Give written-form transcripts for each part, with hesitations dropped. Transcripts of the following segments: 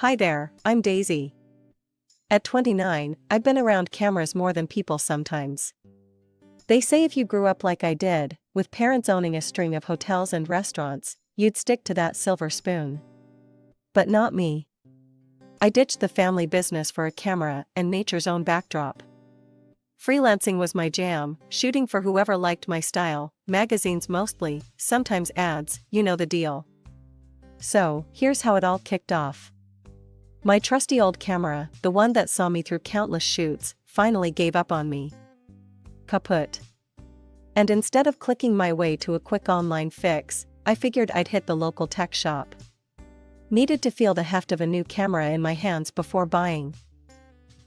Hi there, I'm Daisy. At 29, I've been around cameras more than people sometimes. They say if you grew up like I did, with parents owning a string of hotels and restaurants, you'd stick to that silver spoon. But not me. I ditched the family business for a camera and nature's own backdrop. Freelancing was my jam, shooting for whoever liked my style, magazines mostly, sometimes ads, you know the deal. So, here's how it all kicked off. My trusty old camera, the one that saw me through countless shoots, finally gave up on me. Kaput. And instead of clicking my way to a quick online fix, I figured I'd hit the local tech shop. Needed to feel the heft of a new camera in my hands before buying.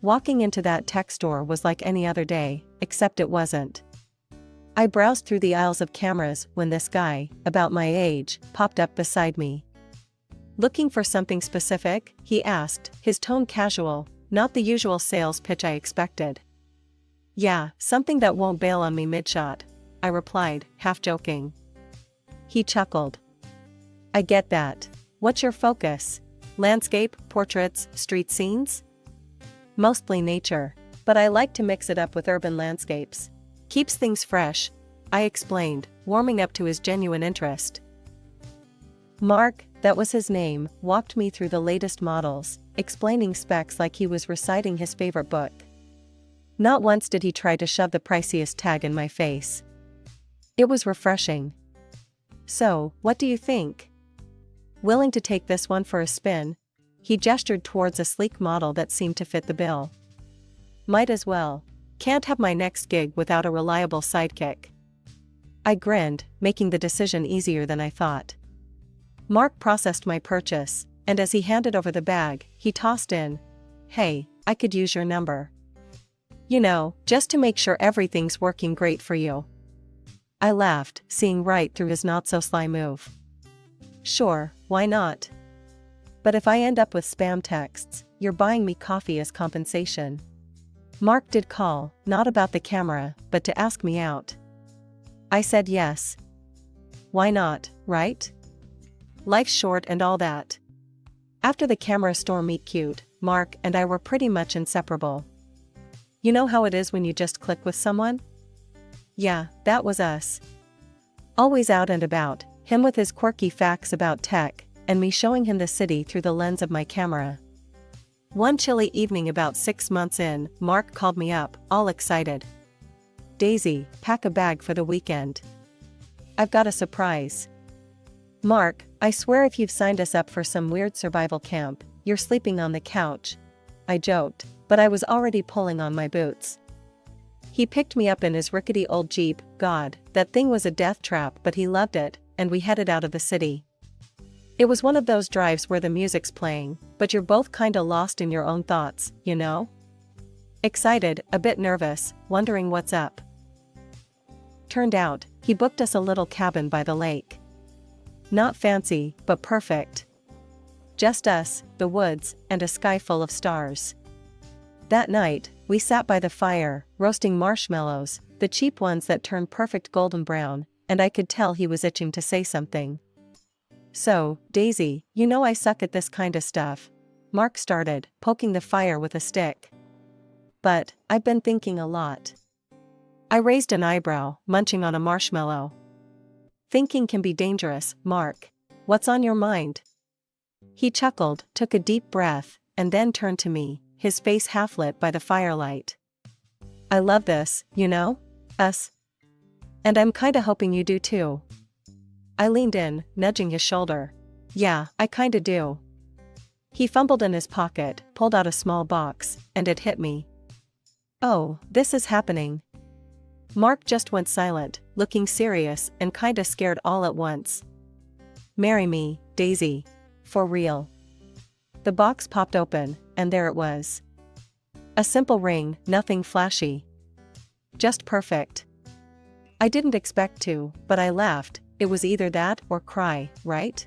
Walking into that tech store was like any other day, except it wasn't. I browsed through the aisles of cameras when this guy, about my age, popped up beside me. Looking for something specific, he asked, his tone casual, not the usual sales pitch I expected. Yeah, something that won't bail on me mid-shot, I replied, half joking. He chuckled. I get that. What's your focus? Landscape, portraits, street scenes? Mostly nature, but I like to mix it up with urban landscapes. Keeps things fresh, I explained, warming up to his genuine interest. Mark, that was his name, walked me through the latest models, explaining specs like he was reciting his favorite book. Not once did he try to shove the priciest tag in my face. It was refreshing. So, what do you think? Willing to take this one for a spin? He gestured towards a sleek model that seemed to fit the bill. Might as well. Can't have my next gig without a reliable sidekick. I grinned, making the decision easier than I thought. Mark processed my purchase, and as he handed over the bag, he tossed in, "Hey, I could use your number. You know, just to make sure everything's working great for you." I laughed, seeing right through his not-so-sly move. Sure, why not? But if I end up with spam texts, you're buying me coffee as compensation. Mark did call, not about the camera, but to ask me out. I said yes. Why not, right? Life's short and all that. After the camera store meet cute, Mark and I were pretty much inseparable. You know how it is when you just click with someone? Yeah, that was us. Always out and about, him with his quirky facts about tech, and me showing him the city through the lens of my camera. One chilly evening about 6 months in, Mark called me up, all excited. Daisy, pack a bag for the weekend. I've got a surprise. Mark, I swear if you've signed us up for some weird survival camp, you're sleeping on the couch. I joked, but I was already pulling on my boots. He picked me up in his rickety old Jeep. God, that thing was a death trap, but he loved it, and we headed out of the city. It was one of those drives where the music's playing, but you're both kinda lost in your own thoughts, you know? Excited, a bit nervous, wondering what's up. Turned out, he booked us a little cabin by the lake. Not fancy, but perfect. Just us, the woods, and a sky full of stars. That night, we sat by the fire, roasting marshmallows, the cheap ones that turn perfect golden brown, and I could tell he was itching to say something. So, Daisy, you know I suck at this kinda stuff. Mark started, poking the fire with a stick. But, I've been thinking a lot. I raised an eyebrow, munching on a marshmallow. Thinking can be dangerous, Mark. What's on your mind? He chuckled, took a deep breath, and then turned to me, his face half lit by the firelight. I love this, you know? Us. And I'm kinda hoping you do too. I leaned in, nudging his shoulder. Yeah, I kinda do. He fumbled in his pocket, pulled out a small box, and it hit me. Oh, this is happening. Mark just went silent, looking serious and kinda scared all at once. Marry me, Daisy. For real. The box popped open, and there it was. A simple ring, nothing flashy. Just perfect. I didn't expect to, but I laughed. It was either that or cry, right?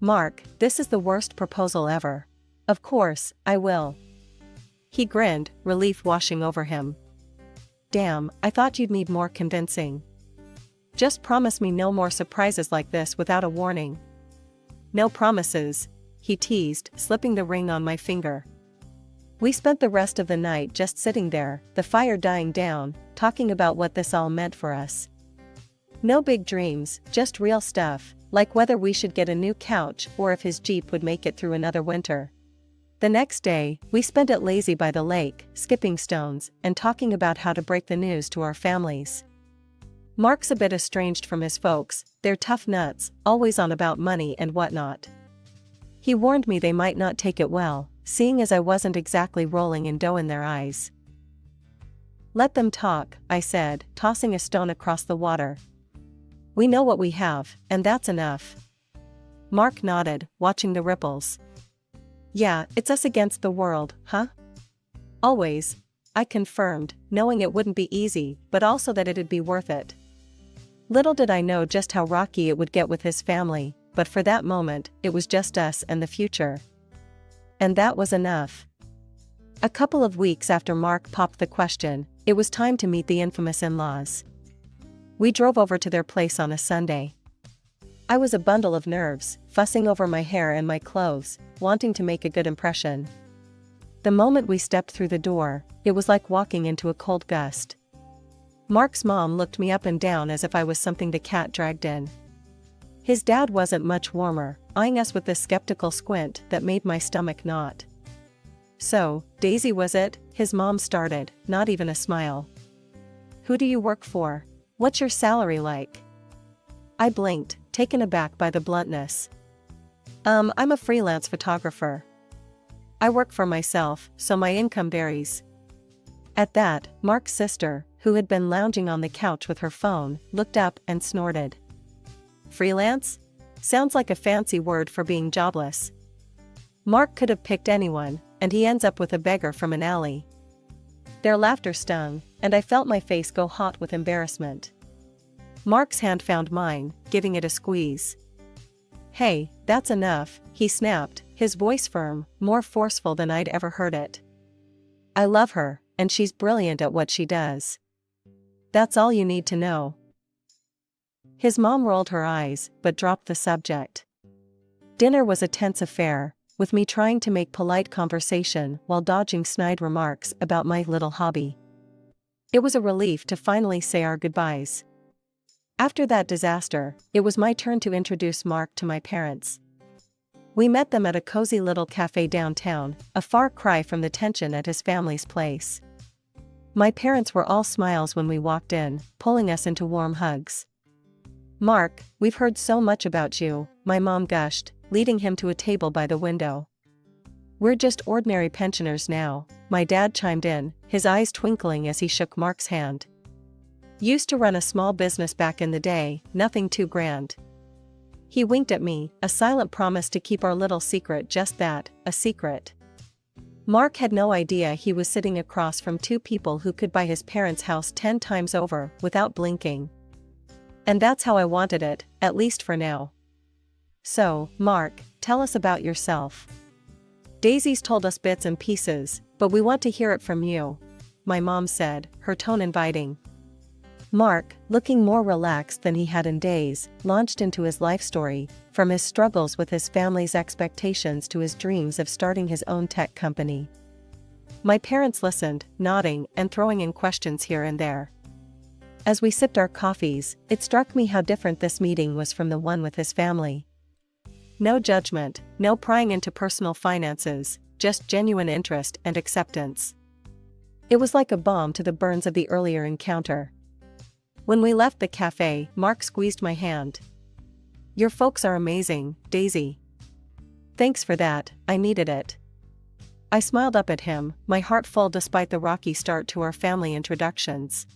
Mark, this is the worst proposal ever. Of course, I will. He grinned, relief washing over him. Damn, I thought you'd need more convincing. Just promise me no more surprises like this without a warning. No promises. he teased, slipping the ring on my finger. We spent the rest of the night just sitting there, the fire dying down, talking about what this all meant for us. No big dreams, just real stuff, like whether we should get a new couch or if his Jeep would make it through another winter. The next day, we spent it lazy by the lake, skipping stones, and talking about how to break the news to our families. Mark's a bit estranged from his folks, they're tough nuts, always on about money and whatnot. He warned me they might not take it well, seeing as I wasn't exactly rolling in dough in their eyes. Let them talk, I said, tossing a stone across the water. We know what we have, and that's enough. Mark nodded, watching the ripples. Yeah, it's us against the world, huh? Always, I confirmed, knowing it wouldn't be easy, but also that it'd be worth it. Little did I know just how rocky it would get with his family, but for that moment, it was just us and the future. And that was enough. A couple of weeks after Mark popped the question, it was time to meet the infamous in-laws. We drove over to their place on a Sunday. I was a bundle of nerves, fussing over my hair and my clothes, wanting to make a good impression. The moment we stepped through the door, it was like walking into a cold gust. Mark's mom looked me up and down as if I was something the cat dragged in. His dad wasn't much warmer, eyeing us with this skeptical squint that made my stomach knot. So, Daisy was it? His mom started, not even a smile. Who do you work for? What's your salary like? I blinked, taken aback by the bluntness. I'm a freelance photographer. I work for myself, so my income varies. At that, Mark's sister, who had been lounging on the couch with her phone, looked up and snorted. Freelance? Sounds like a fancy word for being jobless. Mark could have picked anyone, and he ends up with a beggar from an alley. Their laughter stung, and I felt my face go hot with embarrassment. Mark's hand found mine, giving it a squeeze. Hey, that's enough, he snapped, his voice firm, more forceful than I'd ever heard it. I love her, and she's brilliant at what she does. That's all you need to know. His mom rolled her eyes, but dropped the subject. Dinner was a tense affair, with me trying to make polite conversation while dodging snide remarks about my little hobby. It was a relief to finally say our goodbyes. After that disaster, it was my turn to introduce Mark to my parents. We met them at a cozy little cafe downtown, a far cry from the tension at his family's place. My parents were all smiles when we walked in, pulling us into warm hugs. Mark, we've heard so much about you, my mom gushed, leading him to a table by the window. We're just ordinary pensioners now, my dad chimed in, his eyes twinkling as he shook Mark's hand. Used to run a small business back in the day, nothing too grand. He winked at me, a silent promise to keep our little secret just that, a secret. Mark had no idea he was sitting across from two people who could buy his parents' house 10 times over without blinking. And that's how I wanted it, at least for now. So, Mark, tell us about yourself. Daisy's told us bits and pieces, but we want to hear it from you, my mom said, her tone inviting. Mark, looking more relaxed than he had in days, launched into his life story, from his struggles with his family's expectations to his dreams of starting his own tech company. My parents listened, nodding and throwing in questions here and there. As we sipped our coffees, it struck me how different this meeting was from the one with his family. No judgment, no prying into personal finances, just genuine interest and acceptance. It was like a balm to the burns of the earlier encounter. When we left the cafe, Mark squeezed my hand. Your folks are amazing, Daisy. Thanks for that, I needed it. I smiled up at him, my heart full despite the rocky start to our family introductions.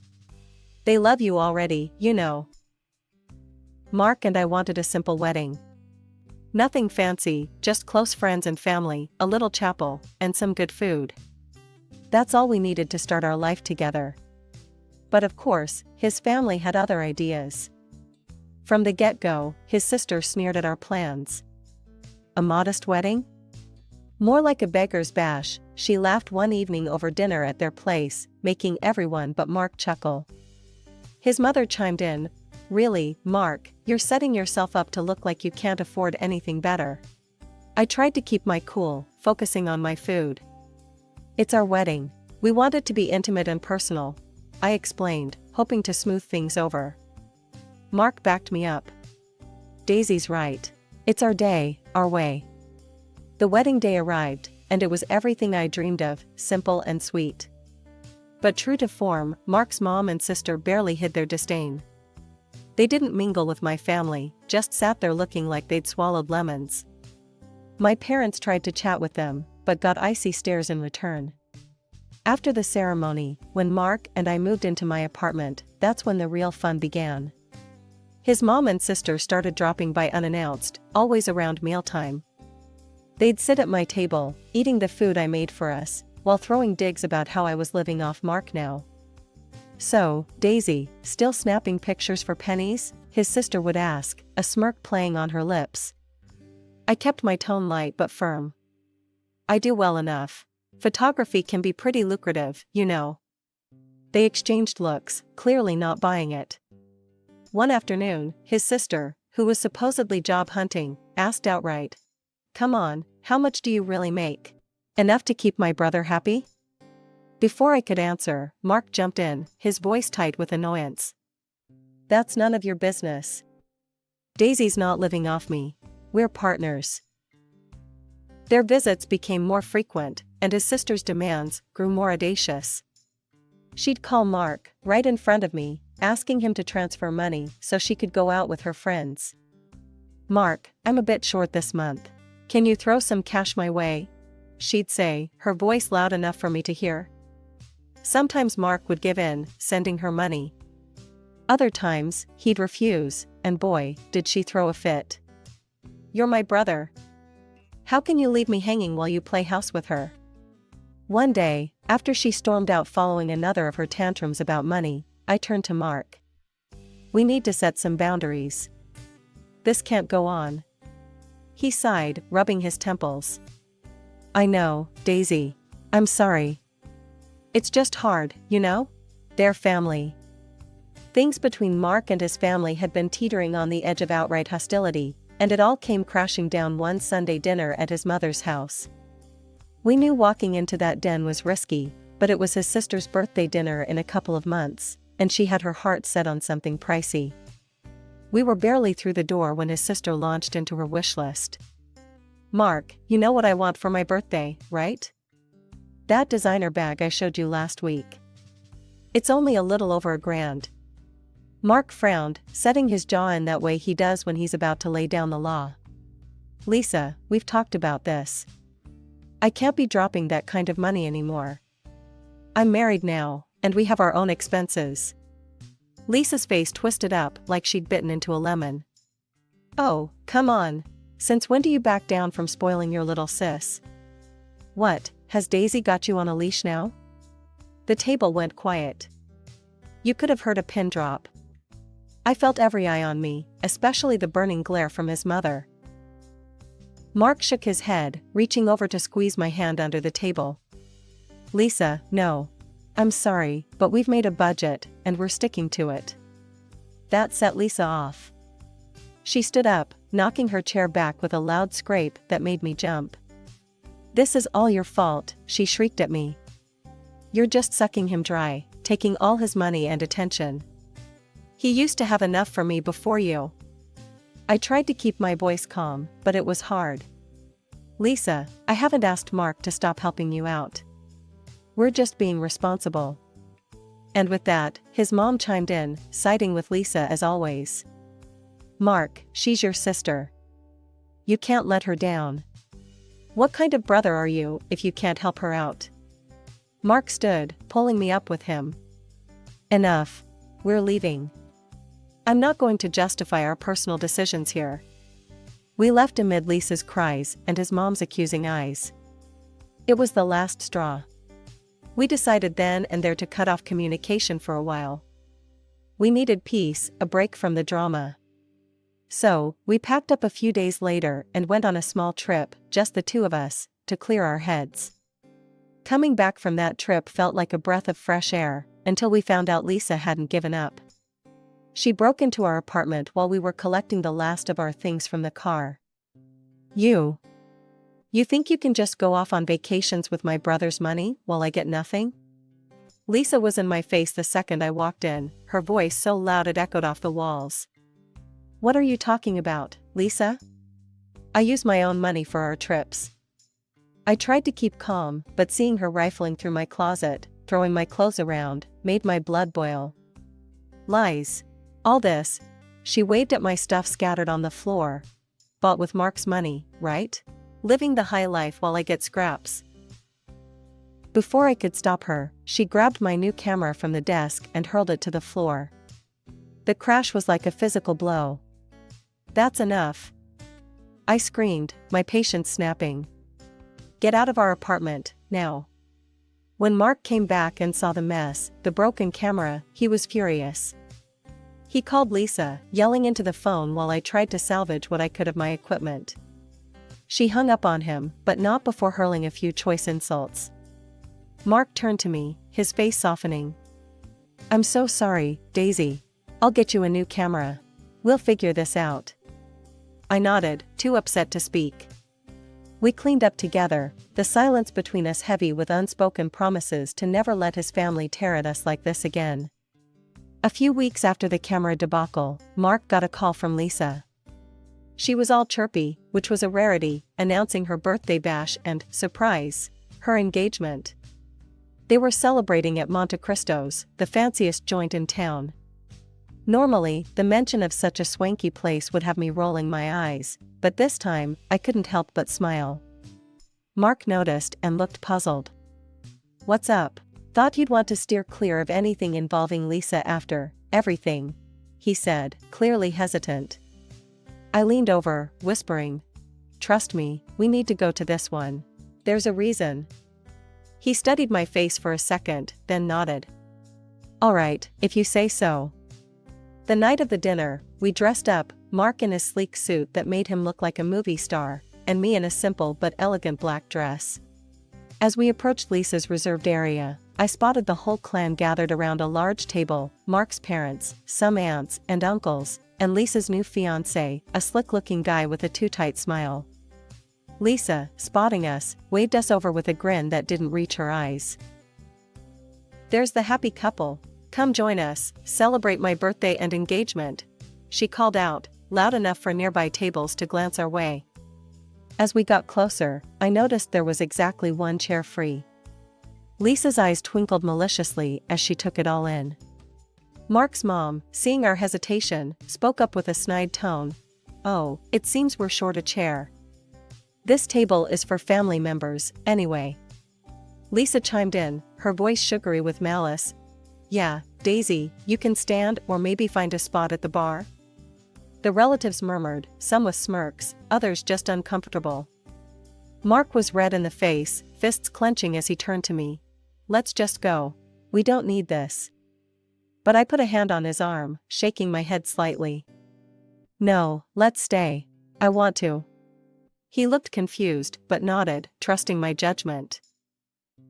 They love you already, you know. Mark and I wanted a simple wedding. Nothing fancy, just close friends and family, a little chapel, and some good food. That's all we needed to start our life together. But of course, his family had other ideas. From the get-go, his sister sneered at our plans. A modest wedding? More like a beggar's bash, she laughed one evening over dinner at their place, making everyone but Mark chuckle. His mother chimed in, Really, Mark, you're setting yourself up to look like you can't afford anything better. I tried to keep my cool, focusing on my food. It's our wedding. We want it to be intimate and personal, I explained, hoping to smooth things over. Mark backed me up. Daisy's right. It's our day, our way. The wedding day arrived, and it was everything I dreamed of, simple and sweet. But true to form, Mark's mom and sister barely hid their disdain. They didn't mingle with my family, just sat there looking like they'd swallowed lemons. My parents tried to chat with them, but got icy stares in return. After the ceremony, when Mark and I moved into my apartment, that's when the real fun began. His mom and sister started dropping by unannounced, always around mealtime. They'd sit at my table, eating the food I made for us, while throwing digs about how I was living off Mark now. "So, Daisy, still snapping pictures for pennies?" his sister would ask, a smirk playing on her lips. I kept my tone light but firm. "I do well enough. Photography can be pretty lucrative, you know." They exchanged looks, clearly not buying it. One afternoon, his sister, who was supposedly job hunting, asked outright, "Come on, how much do you really make? Enough to keep my brother happy?" Before I could answer, Mark jumped in, his voice tight with annoyance. "That's none of your business. Daisy's not living off me. We're partners." Their visits became more frequent, and his sister's demands grew more audacious. She'd call Mark, right in front of me, asking him to transfer money so she could go out with her friends. "Mark, I'm a bit short this month. Can you throw some cash my way?" she'd say, her voice loud enough for me to hear. Sometimes Mark would give in, sending her money. Other times, he'd refuse, and boy, did she throw a fit. "You're my brother. How can you leave me hanging while you play house with her?" One day, after she stormed out following another of her tantrums about money, I turned to Mark. "We need to set some boundaries. This can't go on." He sighed, rubbing his temples. "I know, Daisy. I'm sorry. It's just hard, you know? They're family." Things between Mark and his family had been teetering on the edge of outright hostility, and it all came crashing down one Sunday dinner at his mother's house. We knew walking into that den was risky, but it was his sister's birthday dinner in a couple of months, and she had her heart set on something pricey. We were barely through the door when his sister launched into her wish list. "Mark, you know what I want for my birthday, right? That designer bag I showed you last week. It's only a little over $1,000. Mark frowned, setting his jaw in that way he does when he's about to lay down the law. "Lisa, we've talked about this. I can't be dropping that kind of money anymore. I'm married now, and we have our own expenses." Lisa's face twisted up like she'd bitten into a lemon. "Oh, come on. Since when do you back down from spoiling your little sis? What, has Daisy got you on a leash now?" The table went quiet. You could have heard a pin drop. I felt every eye on me, especially the burning glare from his mother. Mark shook his head, reaching over to squeeze my hand under the table. "Lisa, no. I'm sorry, but we've made a budget, and we're sticking to it." That set Lisa off. She stood up, knocking her chair back with a loud scrape that made me jump. "This is all your fault," she shrieked at me. "You're just sucking him dry, taking all his money and attention. He used to have enough for me before you." I tried to keep my voice calm, but it was hard. "Lisa, I haven't asked Mark to stop helping you out. We're just being responsible." And with that, his mom chimed in, siding with Lisa as always. "Mark, she's your sister. You can't let her down. What kind of brother are you if you can't help her out?" Mark stood, pulling me up with him. "Enough. We're leaving. I'm not going to justify our personal decisions here." We left amid Lisa's cries and his mom's accusing eyes. It was the last straw. We decided then and there to cut off communication for a while. We needed peace, a break from the drama. So, we packed up a few days later and went on a small trip, just the two of us, to clear our heads. Coming back from that trip felt like a breath of fresh air, until we found out Lisa hadn't given up. She broke into our apartment while we were collecting the last of our things from the car. "You You think you can just go off on vacations with my brother's money while I get nothing? Lisa was in my face the second I walked in, her voice so loud it echoed off the walls. What are you talking about, Lisa? I use my own money for our trips. I tried to keep calm, but seeing her rifling through my closet, throwing my clothes around, made my blood boil. Lies. All this. She waved at my stuff scattered on the floor. Bought with Mark's money, right? Living the high life while I get scraps. Before I could stop her, she grabbed my new camera from the desk and hurled it to the floor. The crash was like a physical blow. That's enough. I screamed, my patience snapping. Get out of our apartment, now. When Mark came back and saw the mess, the broken camera, he was furious. He called Lisa, yelling into the phone while I tried to salvage what I could of my equipment. She hung up on him, but not before hurling a few choice insults. Mark turned to me, his face softening. I'm so sorry, Daisy. I'll get you a new camera. We'll figure this out. I nodded, too upset to speak. We cleaned up together, the silence between us heavy with unspoken promises to never let his family tear at us like this again. A few weeks after the camera debacle, Mark got a call from Lisa. She was all chirpy, which was a rarity, announcing her birthday bash and, surprise, her engagement. They were celebrating at Monte Cristo's, the fanciest joint in town. Normally, the mention of such a swanky place would have me rolling my eyes, but this time, I couldn't help but smile. Mark noticed and looked puzzled. What's up? Thought you'd want to steer clear of anything involving Lisa after everything, he said, clearly hesitant. I leaned over, whispering, Trust me, we need to go to this one. There's a reason. He studied my face for a second, then nodded. All right, if you say so. The night of the dinner, we dressed up, Mark in a sleek suit that made him look like a movie star, and me in a simple but elegant black dress. As we approached Lisa's reserved area, I spotted the whole clan gathered around a large table, Mark's parents, some aunts and uncles, and Lisa's new fiancé, a slick-looking guy with a too-tight smile. Lisa, spotting us, waved us over with a grin that didn't reach her eyes. There's the happy couple. Come join us, celebrate my birthday and engagement, she called out, loud enough for nearby tables to glance our way. As we got closer, I noticed there was exactly one chair free. Lisa's eyes twinkled maliciously as she took it all in. Mark's mom, seeing our hesitation, spoke up with a snide tone. Oh, it seems we're short a chair. This table is for family members, anyway. Lisa chimed in, her voice sugary with malice. Yeah, Daisy, you can stand or maybe find a spot at the bar? The relatives murmured, some with smirks, others just uncomfortable. Mark was red in the face, fists clenching as he turned to me. Let's just go. We don't need this. But I put a hand on his arm, shaking my head slightly. No, let's stay. I want to. He looked confused, but nodded, trusting my judgment.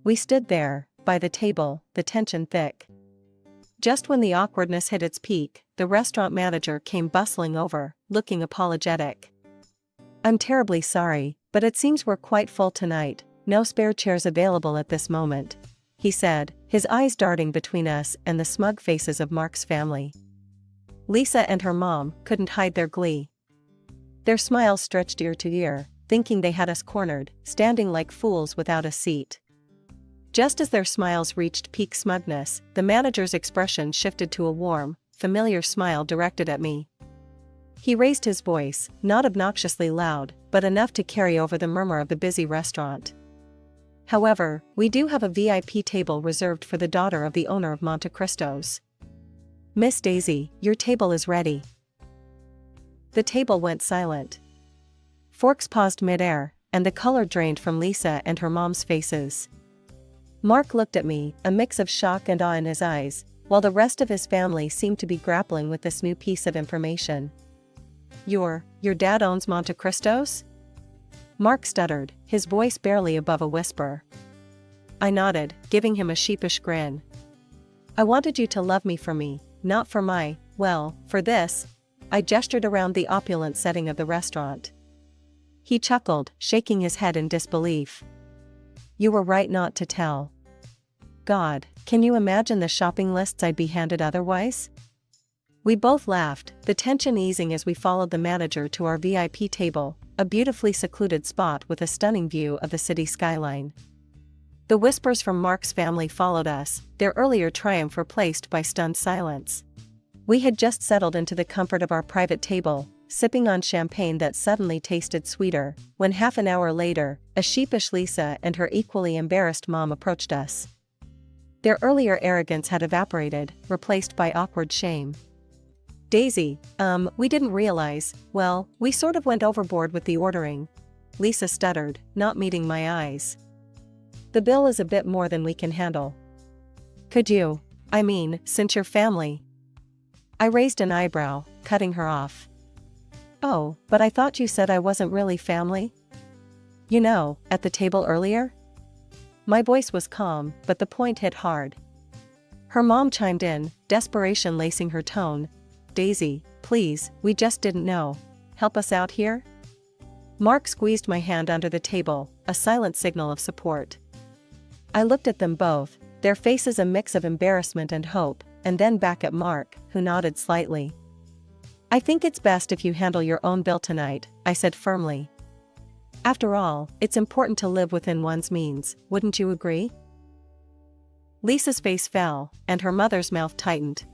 We stood there, by the table, the tension thick. Just when the awkwardness hit its peak, the restaurant manager came bustling over, looking apologetic. I'm terribly sorry, but it seems we're quite full tonight, no spare chairs available at this moment, he said, his eyes darting between us and the smug faces of Mark's family. Lisa and her mom couldn't hide their glee. Their smiles stretched ear to ear, thinking they had us cornered, standing like fools without a seat. Just as their smiles reached peak smugness, the manager's expression shifted to a warm, familiar smile directed at me. He raised his voice, not obnoxiously loud, but enough to carry over the murmur of the busy restaurant. However, we do have a VIP table reserved for the daughter of the owner of Monte Cristo's. Miss Daisy, your table is ready. The table went silent. Forks paused midair, and the color drained from Lisa and her mom's faces. Mark looked at me, a mix of shock and awe in his eyes, while the rest of his family seemed to be grappling with this new piece of information. Your dad owns Monte Cristo's? Mark stuttered, his voice barely above a whisper. I nodded, giving him a sheepish grin. I wanted you to love me for me, not for for this. I gestured around the opulent setting of the restaurant. He chuckled, shaking his head in disbelief. You were right not to tell. God, can you imagine the shopping lists I'd be handed otherwise? We both laughed, the tension easing as we followed the manager to our VIP table, a beautifully secluded spot with a stunning view of the city skyline. The whispers from Mark's family followed us, their earlier triumph replaced by stunned silence. We had just settled into the comfort of our private table, sipping on champagne that suddenly tasted sweeter, when half an hour later, a sheepish Lisa and her equally embarrassed mom approached us. Their earlier arrogance had evaporated, replaced by awkward shame. Daisy, we didn't realize, well, we sort of went overboard with the ordering. Lisa stuttered, not meeting my eyes. The bill is a bit more than we can handle. Could you? Since you're family. I raised an eyebrow, cutting her off. Oh, but I thought you said I wasn't really family? You know, at the table earlier? My voice was calm, but the point hit hard. Her mom chimed in, desperation lacing her tone. Daisy, please, we just didn't know. Help us out here? Mark squeezed my hand under the table, a silent signal of support. I looked at them both, their faces a mix of embarrassment and hope, and then back at Mark, who nodded slightly. I think it's best if you handle your own bill tonight, I said firmly. After all, it's important to live within one's means, wouldn't you agree? Lisa's face fell, and her mother's mouth tightened.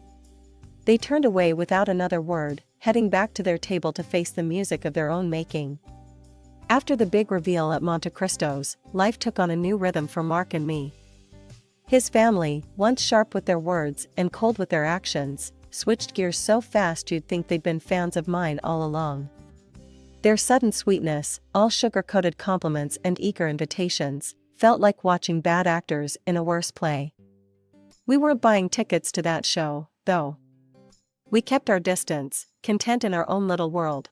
They turned away without another word, heading back to their table to face the music of their own making. After the big reveal at Monte Cristo's, life took on a new rhythm for Mark and me. His family, once sharp with their words and cold with their actions, switched gears so fast you'd think they'd been fans of mine all along. Their sudden sweetness, all sugar-coated compliments and eager invitations, felt like watching bad actors in a worse play. We weren't buying tickets to that show, though. We kept our distance, content in our own little world.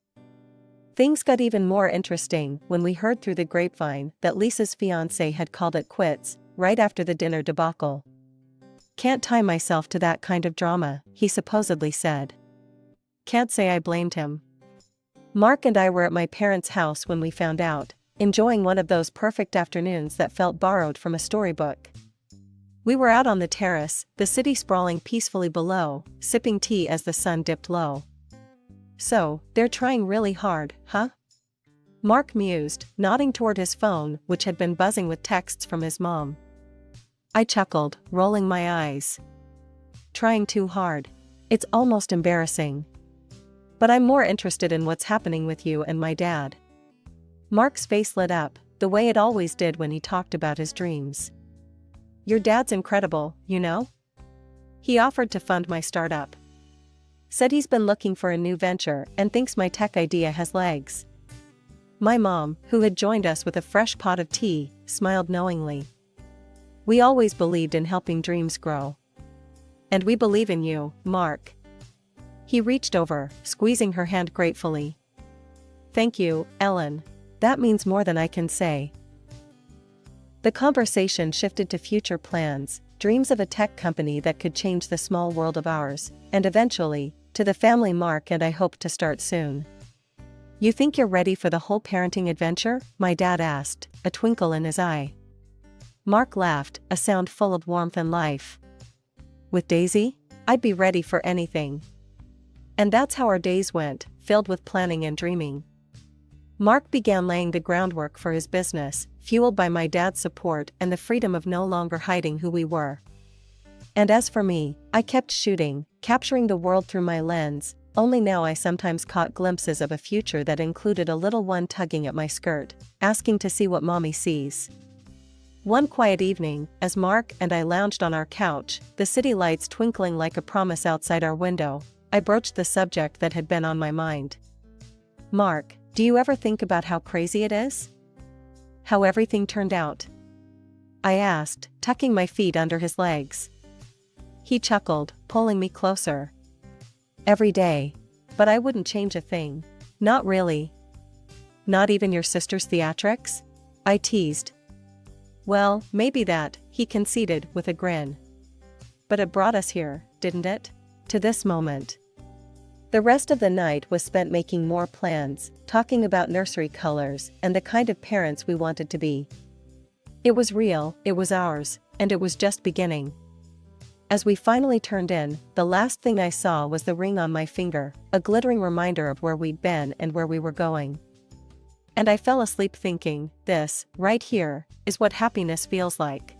Things got even more interesting when we heard through the grapevine that Lisa's fiancé had called it quits, right after the dinner debacle. Can't tie myself to that kind of drama, he supposedly said. Can't say I blamed him. Mark and I were at my parents' house when we found out, enjoying one of those perfect afternoons that felt borrowed from a storybook. We were out on the terrace, the city sprawling peacefully below, sipping tea as the sun dipped low. So, they're trying really hard, huh? Mark mused, nodding toward his phone, which had been buzzing with texts from his mom. I chuckled, rolling my eyes. Trying too hard. It's almost embarrassing. But I'm more interested in what's happening with you and my dad. Mark's face lit up, the way it always did when he talked about his dreams. Your dad's incredible, you know? He offered to fund my startup. Said he's been looking for a new venture and thinks my tech idea has legs. My mom, who had joined us with a fresh pot of tea, smiled knowingly. We always believed in helping dreams grow. And we believe in you, Mark. He reached over, squeezing her hand gratefully. Thank you, Ellen. That means more than I can say. The conversation shifted to future plans, dreams of a tech company that could change the small world of ours, and eventually, to the family Mark and I hope to start soon. You think you're ready for the whole parenting adventure? My dad asked, a twinkle in his eye. Mark laughed, a sound full of warmth and life. With Daisy? I'd be ready for anything. And that's how our days went, filled with planning and dreaming. Mark began laying the groundwork for his business, fueled by my dad's support and the freedom of no longer hiding who we were. And as for me, I kept shooting, capturing the world through my lens, only now I sometimes caught glimpses of a future that included a little one tugging at my skirt, asking to see what mommy sees. One quiet evening, as Mark and I lounged on our couch, the city lights twinkling like a promise outside our window, I broached the subject that had been on my mind. Mark, do you ever think about how crazy it is? How everything turned out? I asked, tucking my feet under his legs. He chuckled, pulling me closer. Every day. But I wouldn't change a thing. Not really. Not even your sister's theatrics? I teased. Well, maybe that, he conceded with a grin. But it brought us here, didn't it? To this moment. The rest of the night was spent making more plans, talking about nursery colors and the kind of parents we wanted to be. It was real, it was ours, and it was just beginning. As we finally turned in, the last thing I saw was the ring on my finger, a glittering reminder of where we'd been and where we were going. And I fell asleep thinking, this, right here, is what happiness feels like.